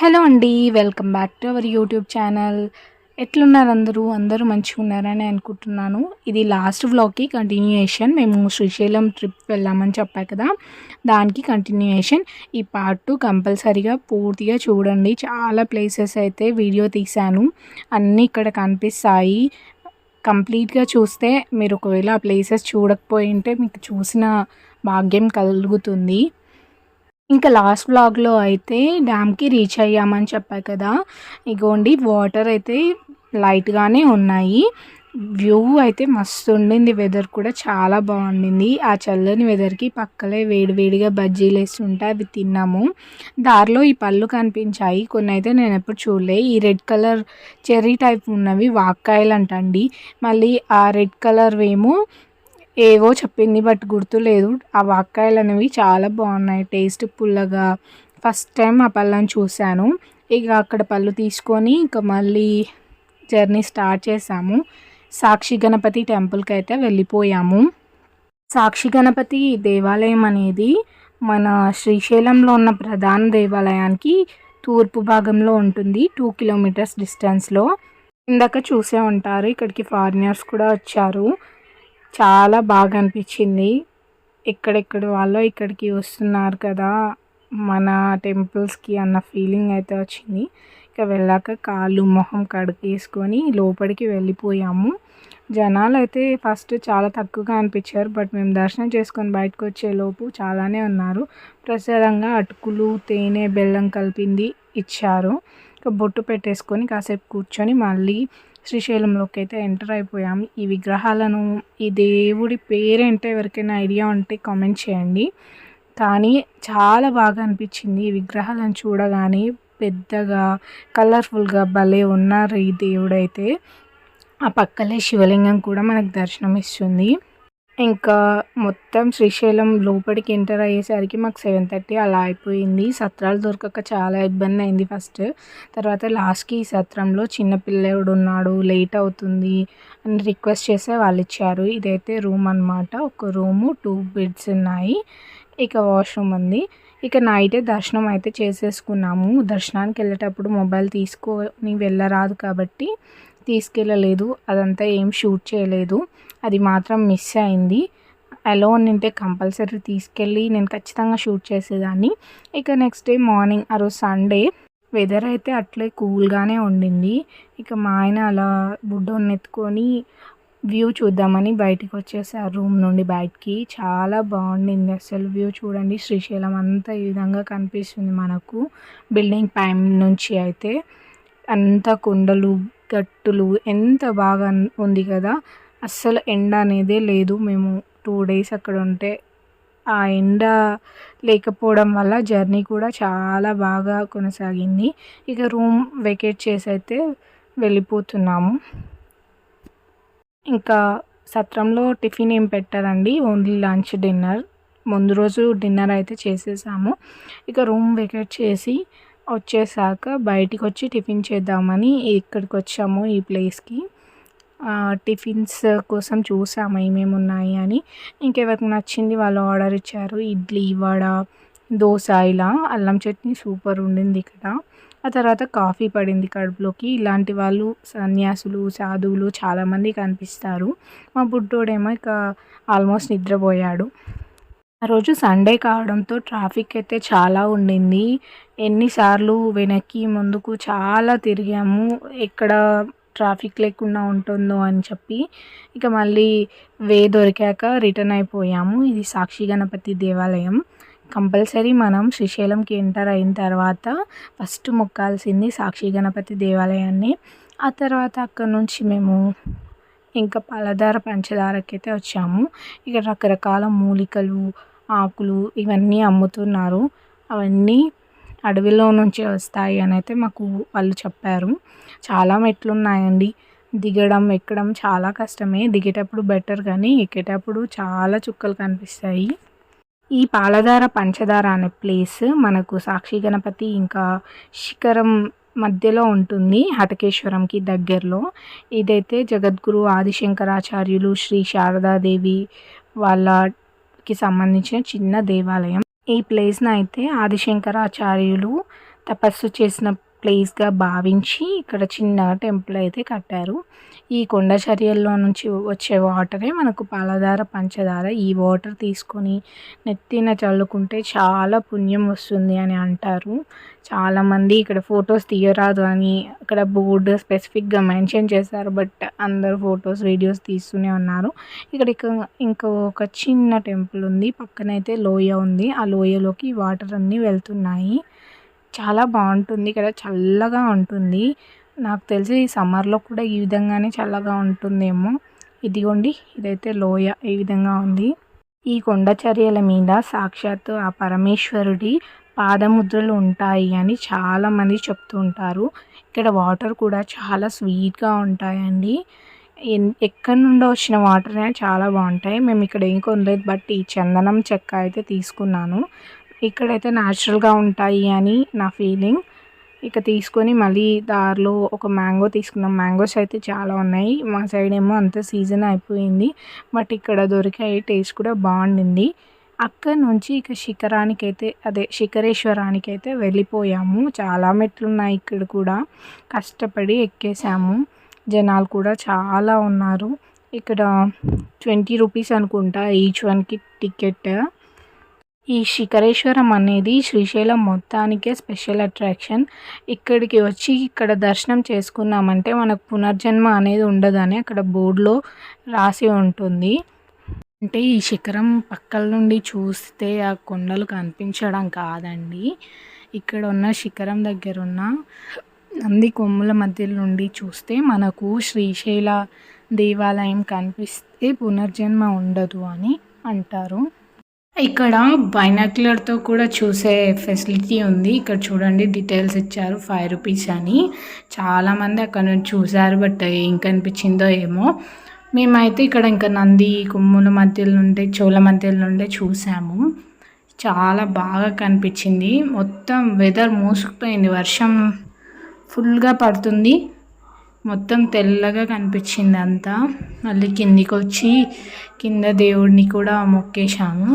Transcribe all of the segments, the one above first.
Hello అండి. Welcome back to our YouTube channel. ఎట్లున్నారు అందరూ? అందరూ మంచిగున్నారని అనుకుంటున్నాను. ఇది లాస్ట్ వ్లాగ్‌కి కంటిన్యూయేషన్. మేము శ్రీశైలం ట్రిప్ వెళ్ళామని చెప్పా కదా! దానికి కంటిన్యూయేషన్. ఈ పార్ట్ 2 కంపల్సరీగా పూర్తిగా చూడండి. చాలా ప్లేసెస్ అయితే వీడియో తీశాను. అన్నీ ఇక్కడ కనిపిస్తాయి. కంప్లీట్‌గా చూస్తే మీరు ఒకవేళ ఆ ప్లేసెస్ చూడకపోయుంటే మీకు చూసిన భాగ్యం కలుగుతుంది. ఇంకా లాస్ట్ వ్లాగ్‌లో అయితే డ్యామ్‌కి రీచ్ అయ్యామని చెప్పా కదా! ఇగోండి వాటర్ అయితే లైట్‌గానే ఉన్నాయి. వ్యూ అయితే మస్తుండింది. వెదర్ కూడా చాలా బాగుండింది. ఆ చల్లని వెదర్‌కి పక్కలే వేడి వేడిగా బజ్జీలేస్తుంటే అవి తిన్నాము. దారిలో ఈ పళ్ళు కనిపించాయి. కొన్నైతే నేనెప్పుడు చూడలే. ఈ రెడ్ కలర్ చెర్రీ టైప్ ఉన్నవి వాక్కాయలంటండి. మళ్ళీ ఆ రెడ్ కలర్‌వేమో ఏవో చెప్పింది బట్ గుర్తులేదు. ఆ వాక్కాయలనేవి చాలా బాగున్నాయి. టేస్ట్ పుల్లగా. ఫస్ట్ టైం ఆ పళ్ళని చూశాను. ఇక అక్కడ పళ్ళు తీసుకొని ఇక మళ్ళీ జర్నీ స్టార్ట్ చేసాము. సాక్షి గణపతి టెంపుల్కి అయితే వెళ్ళిపోయాము. సాక్షి గణపతి దేవాలయం అనేది మన శ్రీశైలంలో ఉన్న ప్రధాన దేవాలయానికి తూర్పు భాగంలో ఉంటుంది. 2 కిలోమీటర్స్ డిస్టెన్స్లో. ఇందాక చూసే ఉంటారు, ఇక్కడికి ఫారినర్స్ కూడా వచ్చారు. చాలా బాగా అనిపించింది. ఎక్కడెక్కడి వాళ్ళో ఇక్కడికి వస్తున్నారు కదా మన టెంపుల్స్కి అన్న ఫీలింగ్ అయితే వచ్చింది. ఇక వెళ్ళాక కాళ్ళు మొహం కడిగేసుకొని లోపలికి వెళ్ళిపోయాము. జనాలు అయితే ఫస్ట్ చాలా తక్కువగా అనిపించారు. బట్ మేము దర్శనం చేసుకొని బయటకు వచ్చేలోపు చాలానే ఉన్నారు. ప్రసాదంగా అటుకులు తేనె బెల్లం కలిపింది ఇచ్చారు. ఇక బొట్టు పెట్టేసుకొని కాసేపు కూర్చొని మళ్ళీ శ్రీశైలంలోకి అయితే ఎంటర్ అయిపోయాము. ఈ విగ్రహాలను, ఈ దేవుడి పేరేంటో ఎవరికైనా ఐడియా ఉంటే కామెంట్ చేయండి. కానీ చాలా బాగా అనిపించింది ఈ విగ్రహాలను చూడగానే. పెద్దగా కలర్ఫుల్గా భలే ఉన్నారు ఈ దేవుడైతే. ఆ పక్కలే శివలింగం కూడా మనకు దర్శనం ఇస్తుంది. ఇంకా మొత్తం శ్రీశైలం లోపలికి ఎంటర్ అయ్యేసరికి మాకు 7:30 అలా అయిపోయింది. సత్రాలు దొరకక చాలా ఇబ్బంది అయింది ఫస్ట్. తర్వాత లాస్ట్‌కి ఈ సత్రంలో చిన్న పిల్లోడు ఉన్నాడు, లేట్ అవుతుంది అని రిక్వెస్ట్ చేస్తే వాళ్ళు ఇచ్చారు. ఇదైతే రూమ్ అనమాట. ఒక రూము 2 బెడ్స్ ఉన్నాయి. ఇక వాష్రూమ్ ఉంది. ఇక నైటే దర్శనం అయితే చేసేసుకున్నాము. దర్శనానికి వెళ్ళేటప్పుడు మొబైల్ తీసుకొని వెళ్ళరాదు కాబట్టి తీసుకెళ్ళలేదు. అదంతా ఏం షూట్ చేయలేదు. అది మాత్రం మిస్ అయింది. అలో ఉంటే కంపల్సరీ తీసుకెళ్ళి నేను ఖచ్చితంగా షూట్ చేసేదాన్ని. ఇక నెక్స్ట్ డే మార్నింగ్, ఆ రోజు సండే, వెదర్ అయితే అట్లే కూల్గానే ఉండింది. ఇక మా ఆయన అలా బుడ్డోన్ని ఎత్తుకొని వ్యూ చూద్దామని బయటికి వచ్చేసారు రూమ్ నుండి బయటికి. చాలా బాగుండింది అసలు వ్యూ చూడండి. శ్రీశైలం అంతా ఈ విధంగా కనిపిస్తుంది మనకు బిల్డింగ్ పైన నుంచి. అయితే అంత కొండలు గట్టులు ఎంత బాగా ఉంది కదా. అస్సలు ఎండ అనేదే లేదు. మేము 2 డేస్ అక్కడ ఉంటే ఆ ఎండ లేకపోవడం వల్ల జర్నీ కూడా చాలా బాగా కొనసాగింది. ఇక రూమ్ వెకేట్ చేసి అయితే వెళ్ళిపోతున్నాము. ఇంకా సత్రంలో టిఫిన్ ఏం పెట్టారండి, ఓన్లీ లంచ్ డిన్నర్. ముందు రోజు డిన్నర్ అయితే చేసేసాము. ఇక రూమ్ వెకేట్ చేసి వచ్చేసాక బయటికి వచ్చి టిఫిన్ చేద్దామని ఇక్కడికి వచ్చాము ఈ ప్లేస్కి. టిఫిన్స్ కోసం చూసాము ఏమేమి ఉన్నాయి అని. ఇంకెవరికి నచ్చింది వాళ్ళు ఆర్డర్ ఇచ్చారు. ఇడ్లీ, వడ, దోశ, ఇలా అల్లం చట్నీ సూపర్ ఉండింది ఇక్కడ. ఆ తర్వాత కాఫీ పడింది కడుపులోకి. ఇలాంటి వాళ్ళు సన్యాసులు, సాధువులు చాలామంది కనిపిస్తారు. మా బుడ్డోడేమో ఇక ఆల్మోస్ట్ నిద్రపోయాడు. ఆ రోజు సండే కావడంతో ట్రాఫిక్ అయితే చాలా ఉండింది. ఎన్నిసార్లు వెనక్కి ముందుకు చాలా తిరిగాము, ఎక్కడ ట్రాఫిక్ లేకుండా ఉంటుందో అని చెప్పి. ఇక మళ్ళీ దొరికాక రిటర్న్ అయిపోయాము. ఇది సాక్షి గణపతి దేవాలయం. కంపల్సరీ మనం శ్రీశైలంకి ఎంటర్ అయిన తర్వాత ఫస్ట్ మొక్కాల్సింది సాక్షి గణపతి దేవాలయాన్ని. ఆ తర్వాత అక్కడ నుంచి మేము ఇంకా పాలధార పంచదారకైతే వచ్చాము. ఇక రకరకాల మూలికలు, ఆకులు ఇవన్నీ అమ్ముతున్నారు. అవన్నీ అడవిలో నుంచే వస్తాయి అని అయితే మాకు వాళ్ళు చెప్పారు. చాలా మెట్లు ఉన్నాయండి. దిగడం ఎక్కడం చాలా కష్టమే. దిగేటప్పుడు బెటర్ కానీ ఎక్కేటప్పుడు చాలా చుక్కలు కనిపిస్తాయి. ఈ పాలధార పంచదార అనే ప్లేస్ మనకు సాక్షి గణపతి ఇంకా శిఖరం మధ్యలో ఉంటుంది, హటకేశ్వరంకి దగ్గరలో. ఇదైతే జగద్గురు ఆదిశంకరాచార్యులు శ్రీ శారదాదేవి వాళ్ళకి సంబంధించిన చిన్న దేవాలయం. ఈ ప్లేస్ని అయితే ఆదిశంకరాచార్యులు తపస్సు చేసిన ప్లేస్గా భావించి ఇక్కడ చిన్న టెంపుల్ అయితే కట్టారు. ఈ కొండ చర్యల్లో నుంచి వచ్చే వాటరే మనకు పాలధార పంచదార. ఈ వాటర్ తీసుకొని నెత్తిన చల్లుకుంటే చాలా పుణ్యం వస్తుంది అని అంటారు. చాలామంది ఇక్కడ ఫొటోస్ తీయరాదు అని అక్కడ బోర్డు స్పెసిఫిక్గా మెన్షన్ చేశారు. బట్ అందరూ ఫొటోస్ వీడియోస్ తీస్తూనే ఉన్నారు. ఇక్కడ ఇంకో ఒక చిన్న టెంపుల్ ఉంది. పక్కనైతే లోయ ఉంది. ఆ లోయలోకి వాటర్ అన్నీ వెళ్తున్నాయి. చాలా బాగుంటుంది. ఇక్కడ చల్లగా ఉంటుంది. నాకు తెలిసి ఈ సమ్మర్లో కూడా ఈ విధంగానే చల్లగా ఉంటుందేమో. ఇదిగోండి, ఇదైతే లోయ ఈ విధంగా ఉంది. ఈ కొండ చర్యల మీద సాక్షాత్తు ఆ పరమేశ్వరుడి పాదముద్రలు ఉంటాయి అని చాలామంది చెప్తూ ఉంటారు. ఇక్కడ వాటర్ కూడా చాలా స్వీట్గా ఉంటాయండి. ఎక్కడి నుండో వచ్చిన వాటర్ అనేవి చాలా బాగుంటాయి. మేము ఇక్కడ ఏం కొనలేదు, బట్ ఈ చందనం చెక్క అయితే తీసుకున్నాను. ఇక్కడైతే న్యాచురల్గా ఉంటాయి అని నా ఫీలింగ్. ఇక తీసుకొని మళ్ళీ దారిలో ఒక మ్యాంగో తీసుకున్నాం. మ్యాంగోస్ అయితే చాలా ఉన్నాయి. మా సైడ్ ఏమో అంత సీజన్ అయిపోయింది, బట్ ఇక్కడ దొరికాయి. టేస్ట్ కూడా బాగుండింది. అక్కడి నుంచి ఇక శిఖరేశ్వరానికి అయితే వెళ్ళిపోయాము. చాలా మెట్లు ఉన్నాయి ఇక్కడ కూడా. కష్టపడి ఎక్కేసాము. జనాలు కూడా చాలా ఉన్నారు. ఇక్కడ 20 రూపీస్ అనుకుంటా ఈచ్ వన్కి టికెట్. ఈ శిఖరేశ్వరం అనేది శ్రీశైలం మొత్తానికే స్పెషల్ అట్రాక్షన్. ఇక్కడికి వచ్చి ఇక్కడ దర్శనం చేసుకున్నామంటే మనకు పునర్జన్మ అనేది ఉండదని అక్కడ బోర్డులో రాసి ఉంటుంది. అంటే ఈ శిఖరం పక్కల నుండి చూస్తే ఆ కొండలు కనిపించడం కాదండి, ఇక్కడ ఉన్న శిఖరం దగ్గర ఉన్న నంది కొమ్ముల మధ్య నుండి చూస్తే మనకు శ్రీశైల దేవాలయం కనిపిస్తే పునర్జన్మ ఉండదు అని అంటారు. ఇక్కడ బైనాక్యులర్తో కూడా చూసే ఫెసిలిటీ ఉంది. ఇక్కడ చూడండి, డీటెయిల్స్ ఇచ్చారు 5 రూపీస్ అని. చాలామంది అక్కడ నుంచి చూసారు, బట్ ఏం కనిపించిందో ఏమో. మేమైతే ఇక్కడ ఇంకా నంది కొమ్ముల మధ్యలో నుండి చెవుల మధ్యలో నుండే చూసాము. చాలా బాగా కనిపించింది. మొత్తం వెదర్ మూసుకుపోయింది, వర్షం ఫుల్గా పడుతుంది. మొత్తం తెల్లగా కనిపించింది అంతా. మళ్ళీ కిందికి వచ్చి కింద దేవుడిని కూడా మొక్కేశాము.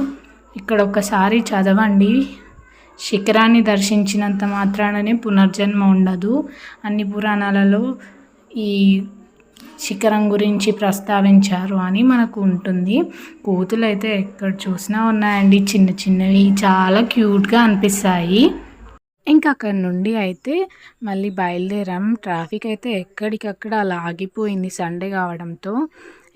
ఇక్కడ ఒక్కసారి చదవండి, శిఖరాన్ని దర్శించినంత మాత్రాననే పునర్జన్మ ఉండదు. అన్ని పురాణాలలో ఈ శిఖరం గురించి ప్రస్తావించారు అని మనకు ఉంటుంది. కోతులు అయితే ఎక్కడ చూసినా ఉన్నాయండి, చిన్న చిన్నవి, చాలా క్యూట్గా అనిపిస్తాయి. ఇంకా అక్కడి నుండి అయితే మళ్ళీ బయలుదేరాం. ట్రాఫిక్ అయితే ఎక్కడికక్కడ అలా ఆగిపోయింది సండే కావడంతో.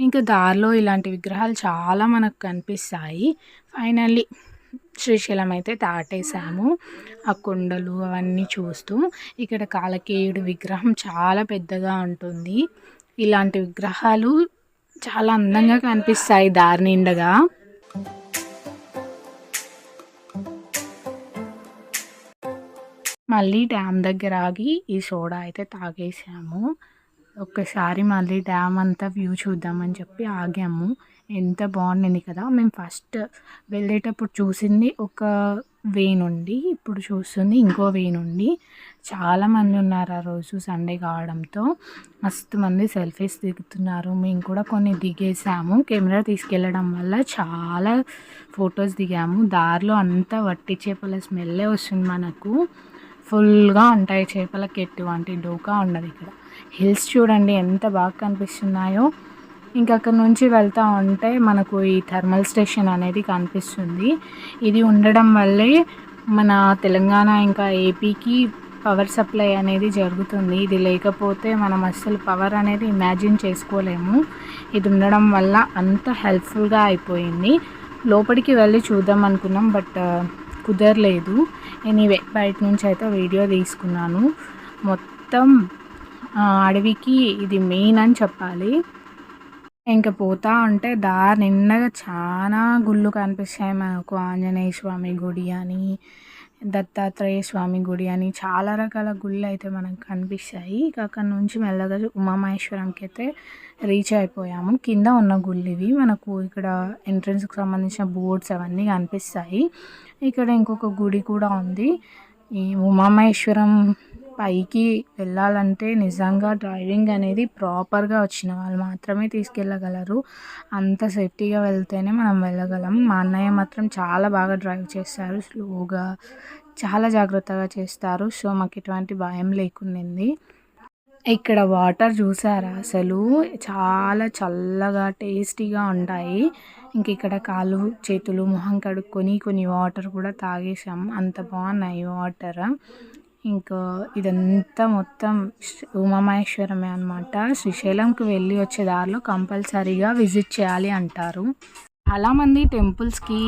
ఇంకా దారిలో ఇలాంటి విగ్రహాలు చాలా మనకు కనిపిస్తాయి. ఫైనల్లీ శ్రీశైలం అయితే దాటేసాము. ఆ కొండలు అవన్నీ చూస్తూ ఇక్కడ కాలకేయుడు విగ్రహం చాలా పెద్దగా ఉంటుంది. ఇలాంటి విగ్రహాలు చాలా అందంగా కనిపిస్తాయి దారి నిండగా. మళ్ళీ డ్యామ్ దగ్గర ఆగి ఈ సోడా అయితే తాగేసాము. ఒక్కసారి మళ్ళీ డ్యామ్ అంతా వ్యూ చూద్దామని చెప్పి ఆగాము. ఎంత బాగుండింది కదా. మేము ఫస్ట్ వెళ్ళేటప్పుడు చూసింది ఒక వే నుండి, ఇప్పుడు చూస్తుంది ఇంకో వే నుండి. చాలామంది ఉన్నారు ఆ రోజు సండే కావడంతో. మస్తు మంది సెల్ఫీస్ దిగుతున్నారు. మేము కూడా కొన్ని దిగేసాము. కెమెరా తీసుకెళ్ళడం వల్ల చాలా ఫొటోస్ దిగాము. దారిలో అంతా వట్టి చేపల స్మెల్లే వస్తుంది మనకు. ఫుల్గా ఉంటాయి చేపలకి, ఎటువంటి డోకా ఉండదు. ఇక్కడ హిల్స్ చూడండి ఎంత బాగా కనిపిస్తున్నాయో. ఇంకా అక్కడ నుంచి వెళ్తూ ఉంటే మనకు ఈ థర్మల్ స్టేషన్ అనేది కనిపిస్తుంది. ఇది ఉండడం వల్లే మన తెలంగాణ ఇంకా ఏపీకి పవర్ సప్లై అనేది జరుగుతుంది. ఇది లేకపోతే మనం అస్సలు పవర్ అనేది ఇమాజిన్ చేసుకోలేము. ఇది ఉండడం వల్ల అంత హెల్ప్ఫుల్గా అయిపోయింది. లోపలికి వెళ్ళి చూద్దాం అనుకున్నాం, బట్ కుదరలేదు. ఎనీవే బయట నుంచి అయితే వీడియో తీసుకున్నాను. మొత్తం అడవికి ఇది మెయిన్ అని చెప్పాలి. ఇంకా పోతా ఉంటే దారి నిండగా చాలా గుళ్ళు కనిపిస్తాయి మనకు. ఆంజనేయ స్వామి గుడి అని, దత్తాత్రేయ స్వామి గుడి అని చాలా రకాల గుళ్ళు అయితే మనకు కనిపిస్తాయి. ఇక అక్కడ నుంచి మెల్లగా ఉమామహేశ్వరంకి అయితే రీచ్ అయిపోయాము. కింద ఉన్న గుళ్ళు ఇవి. మనకు ఇక్కడ ఎంట్రన్స్కి సంబంధించిన బోర్డ్స్ అవన్నీ కనిపిస్తాయి. ఇక్కడ ఇంకొక గుడి కూడా ఉంది. ఈ ఉమామహేశ్వరం పైకి వెళ్ళాలంటే నిజంగా డ్రైవింగ్ అనేది ప్రాపర్గా వచ్చిన వాళ్ళు మాత్రమే తీసుకెళ్ళగలరు. అంత సేఫ్టీగా వెళ్తేనే మనం వెళ్ళగలం. మా అన్నయ్య మాత్రం చాలా బాగా డ్రైవ్ చేస్తారు, స్లోగా చాలా జాగ్రత్తగా చేస్తారు. సో మాకు ఎటువంటి భయం లేకుండింది. ఇక్కడ వాటర్ చూసారా అసలు చాలా చల్లగా టేస్టీగా ఉంటాయి. ఇంక ఇక్కడ కాళ్ళు చేతులు మొహం కడుక్కొని కొన్ని వాటర్ కూడా తాగేసాం. అంత బాగున్నాయి వాటర్. ఇంకా ఇదంతా మొత్తం ఉమామహేశ్వరమే అనమాట. శ్రీశైలంకి వెళ్ళి వచ్చే దారిలో కంపల్సరీగా విజిట్ చేయాలి అంటారు. చాలామంది టెంపుల్స్కి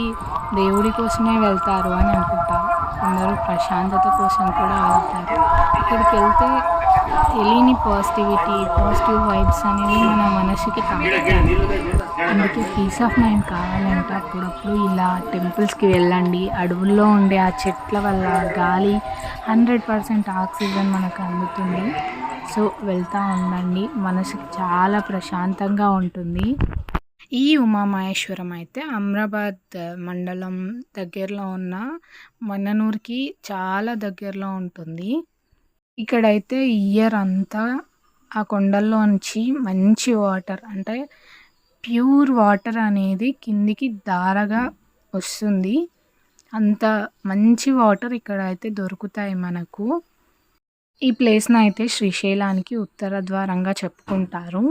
దేవుడి కోసమే వెళ్తారు అని అనుకుంటారు. కొందరు ప్రశాంతత కోసం కూడా వెళ్తారు. ఇక్కడికి వెళ్తే తెలియని పాజిటివ్ వైబ్స్ అనేవి మన మనసుకి తాకుతాయి. అందుకే పీస్ ఆఫ్ మైండ్ కావాలంటే అప్పుడప్పుడు ఇలా టెంపుల్స్కి వెళ్ళండి. అడవుల్లో ఉండే ఆ చెట్ల వల్ల గాలి 100% ఆక్సిజన్ మనకు అందుతుంది. సో వెళ్తూ ఉండండి, మనసుకి చాలా ప్రశాంతంగా ఉంటుంది. ఈ ఉమామహేశ్వరం అయితే అమ్రాబాద్ మండలం దగ్గరలో ఉన్న మన్ననూరుకి చాలా దగ్గరలో ఉంటుంది. ఇక్కడైతే ఇయర్ అంతా ఆ కొండల్లోంచి మంచి వాటర్, అంటే ప్యూర్ వాటర్ అనేది కిందికి ధారగా వస్తుంది. అంత మంచి వాటర్ ఇక్కడ అయితే దొరుకుతాయి మనకు. ఈ ప్లేస్ని అయితే శ్రీశైలానికి ఉత్తర ద్వారంగా చెప్పుకుంటారు.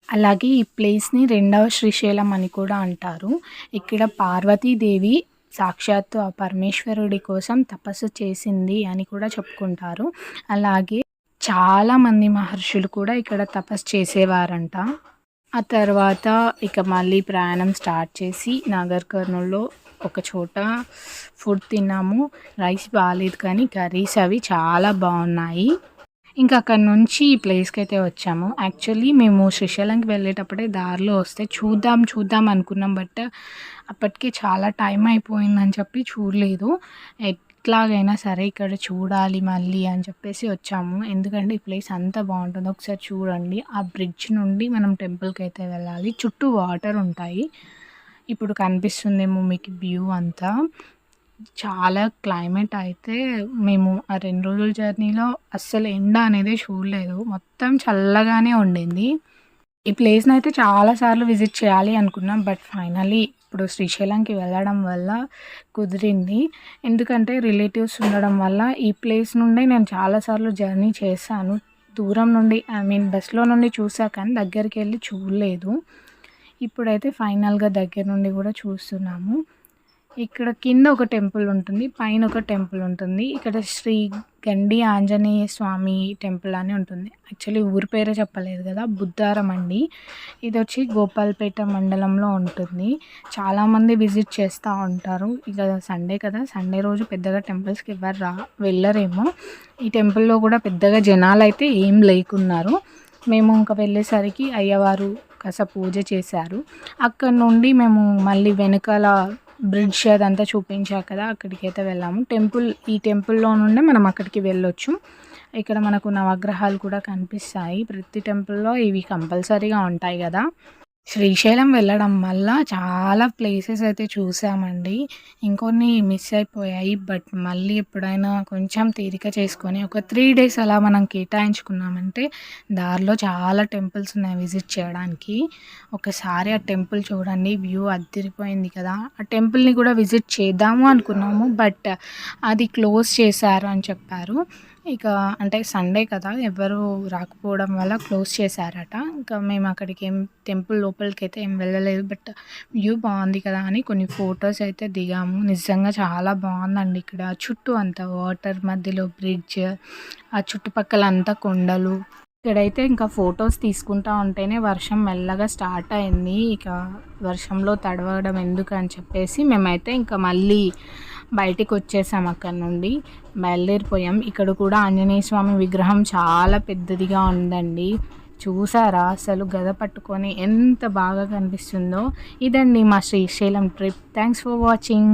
అలాగే ఈ ప్లేస్ని 2వ శ్రీశైలం అని కూడా అంటారు. ఇక్కడ పార్వతీదేవి సాక్షాత్తు ఆ పరమేశ్వరుడి కోసం తపస్సు చేసింది అని కూడా చెప్పుకుంటారు. అలాగే చాలామంది మహర్షులు కూడా ఇక్కడ తపస్సు చేసేవారంట. ఆ తర్వాత ఇక మళ్ళీ ప్రయాణం స్టార్ట్ చేసి నాగర్ కర్నూల్లో ఒక చోట ఫుడ్ తిన్నాము. రైస్ బాగాలేదు కానీ కర్రీస్ అవి చాలా బాగున్నాయి. ఇంకా అక్కడ నుంచి ఈ ప్లేస్కి అయితే వచ్చాము. యాక్చువల్లీ మేము శ్రీశైలంకి వెళ్ళేటప్పుడే దారిలో వస్తే చూద్దాం అనుకున్నాం. బట్ అప్పటికి చాలా టైం అయిపోయిందని చెప్పి చూడలేదు. ఎట్లాగైనా సరే ఇక్కడ చూడాలి మళ్ళీ అని చెప్పేసి వచ్చాము. ఎందుకంటే ఈ ప్లేస్ అంత బాగుంటుంది, ఒకసారి చూడండి. ఆ బ్రిడ్జ్ నుండి మనం టెంపుల్కి అయితే వెళ్ళాలి. చుట్టూ వాటర్ ఉంటాయి. ఇప్పుడు కనిపిస్తుందేమో మీకు వ్యూ అంతా. చాలా క్లైమేట్ అయితే మేము ఆ 2 రోజుల జర్నీలో అస్సలు ఎండ అనేది చూడలేదు. మొత్తం చల్లగానే ఉండింది. ఈ ప్లేస్ని అయితే చాలాసార్లు విజిట్ చేయాలి అనుకున్నాం. బట్ ఫైనలీ ఇప్పుడు శ్రీశైలంకి వెళ్ళడం వల్ల కుదిరింది. ఎందుకంటే రిలేటివ్స్ ఉండడం వల్ల ఈ ప్లేస్ నుండి నేను చాలాసార్లు జర్నీ చేశాను. దూరం నుండి బస్లో నుండి చూసా కానీ దగ్గరికి వెళ్ళి చూడలేదు. ఇప్పుడైతే ఫైనల్గా దగ్గర నుండి కూడా చూస్తున్నాము. ఇక్కడ కింద ఒక టెంపుల్ ఉంటుంది, పైన ఒక టెంపుల్ ఉంటుంది. ఇక్కడ శ్రీ గండి ఆంజనేయ స్వామి టెంపుల్ అని ఉంటుంది. యాక్చువల్లీ ఊరి పేరే చెప్పలేదు కదా, బుద్ధారం అండి. ఇది వచ్చి గోపాల్పేట మండలంలో ఉంటుంది. చాలామంది విజిట్ చేస్తూ ఉంటారు. ఇక సండే కదా, సండే రోజు పెద్దగా టెంపుల్స్కి ఎవరు వెళ్ళరేమో. ఈ టెంపుల్లో కూడా పెద్దగా జనాలు అయితే ఏం లేకున్నారు. మేము ఇంకా వెళ్ళేసరికి అయ్యవారు కాస్త పూజ చేశారు. అక్కడ నుండి మేము మళ్ళీ వెనకాల బ్రిడ్జ్ అదంతా చూపించా కదా, అక్కడికి అయితే వెళ్ళాము. ఈ టెంపుల్లో నుండే మనం అక్కడికి వెళ్ళొచ్చు. ఇక్కడ మనకు నవగ్రహాలు కూడా కనిపిస్తాయి. ప్రతి టెంపుల్లో ఇవి కంపల్సరీగా ఉంటాయి కదా. శ్రీశైలం వెళ్ళడం వల్ల చాలా ప్లేసెస్ అయితే చూసామండి. ఇంకొన్ని మిస్ అయిపోయాయి. బట్ మళ్ళీ ఎప్పుడైనా కొంచెం తీరిక చేసుకొని ఒక 3 days అలా మనం కేటాయించుకున్నామంటే దారిలో చాలా టెంపుల్స్ ఉన్నాయి విజిట్ చేయడానికి. ఒకసారి ఆ టెంపుల్ చూడండి, వ్యూ అదిరిపోయింది కదా. ఆ టెంపుల్ని కూడా విజిట్ చేద్దాము అనుకున్నాము. బట్ అది క్లోజ్ చేశారు అని చెప్పారు. ఇక అంటే సండే కదా, ఎవరు రాకపోవడం వల్ల క్లోజ్ చేశారట. ఇంకా మేము అక్కడికి టెంపుల్ లోపలికి అయితే ఏం వెళ్ళలేదు. బట్ వ్యూ బాగుంది కదా అని కొన్ని ఫొటోస్ అయితే దిగాము. నిజంగా చాలా బాగుందండి. ఇక్కడ చుట్టూ అంతా వాటర్, మధ్యలో బ్రిడ్జ్, ఆ చుట్టుపక్కల అంతా కొండలు. ఇక్కడైతే ఇంకా ఫొటోస్ తీసుకుంటా ఉంటేనే వర్షం మెల్లగా స్టార్ట్ అయింది. ఇక వర్షంలో తడవడం ఎందుకు అని చెప్పేసి మేమైతే ఇంకా మళ్ళీ బయటికి వచ్చేసాం. అక్కడ నుండి బయలుదేరిపోయాం. ఇక్కడ కూడా ఆంజనేయ స్వామి విగ్రహం చాలా పెద్దదిగా ఉందండి. చూసారా అసలు గద పట్టుకొని ఎంత బాగా కనిపిస్తుందో. ఇదండి మా Srisailam trip. Thanks for watching.